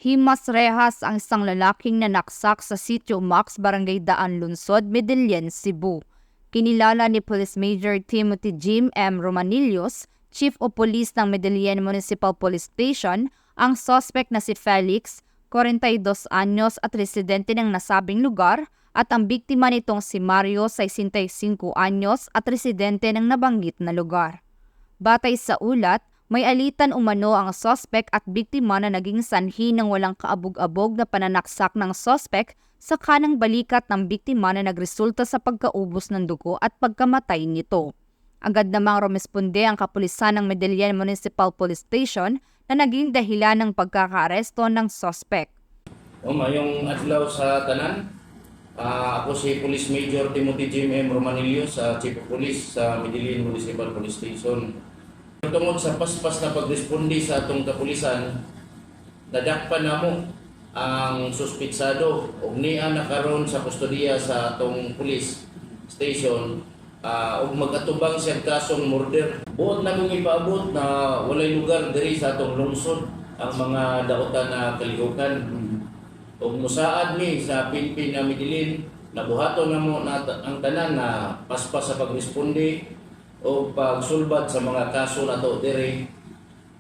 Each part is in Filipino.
Himas rehas ang isang lalaking nanaksak sa Sitio Max, Barangay Daan, Lungsod, Medellin, Cebu. Kinilala ni Police Major Timothy Jim M. Romanillos, Chief of Police ng Medellin Municipal Police Station, ang suspect na si Felix, 42 anyos at residente ng nasabing lugar, at ang biktima nitong si Mario, 65 anyos at residente ng nabanggit na lugar. Batay sa ulat, may alitan umano ang suspect at biktima na naging sanhi ng walang kaabog-abog na pananaksak ng suspect sa kanang balikat ng biktima na nagresulta sa pagkaubos ng dugo at pagkamatay nito. Agad namang rumesponde ang kapulisan ng Medellin Municipal Police Station na naging dahilan ng pagkakaaresto ng suspect. Mayong adlaw sa tanan, ako si Police Major Timothy Jim M. Romanillos, Chief of Police sa Medellin Municipal Police Station. Tungod sa paspas na pagresponde sa atong kapulisan, nadakpan namo ang suspitsado ug niya nakaron sa kustodiya sa atong police station ug mag-atubang siya kasong murder. Buot na kong ipaabot na walay lugar diri sa atong lungsod ang mga daotan na kalihukan. Ug musaad mi sa PNP na Medellin, nabuhaton namo na ang tanan na paspas sa pagresponde o pagsulbad sa mga kaso nato diri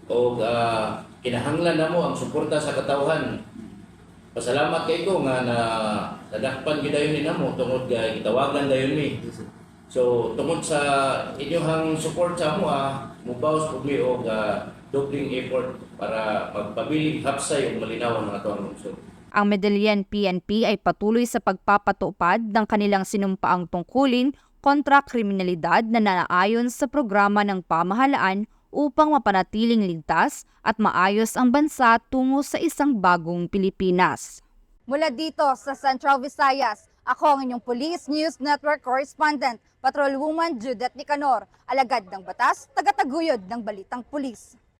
o kinahanglan namo ang suporta sa katawhan. Pasalamat kay ko nga na nadakpan gidayon ni namo tungod kay gitawagan dayon mi. So tungod sa inyong support sa amo mubaws pud mi og dobling effort para magpabiling hapsay ug malinaw ang atong lungsod. Ang Medellin PNP ay patuloy sa pagpapatupad ng kanilang sinumpaang tungkulin kontra kriminalidad na naayon sa programa ng pamahalaan upang mapanatiling ligtas at maayos ang bansa tungo sa isang bagong Pilipinas. Mula dito sa Central Visayas, ako ang inyong Police News Network Correspondent, Patrolwoman Judith Nicanor, alagad ng batas, tagataguyod ng Balitang Pulis.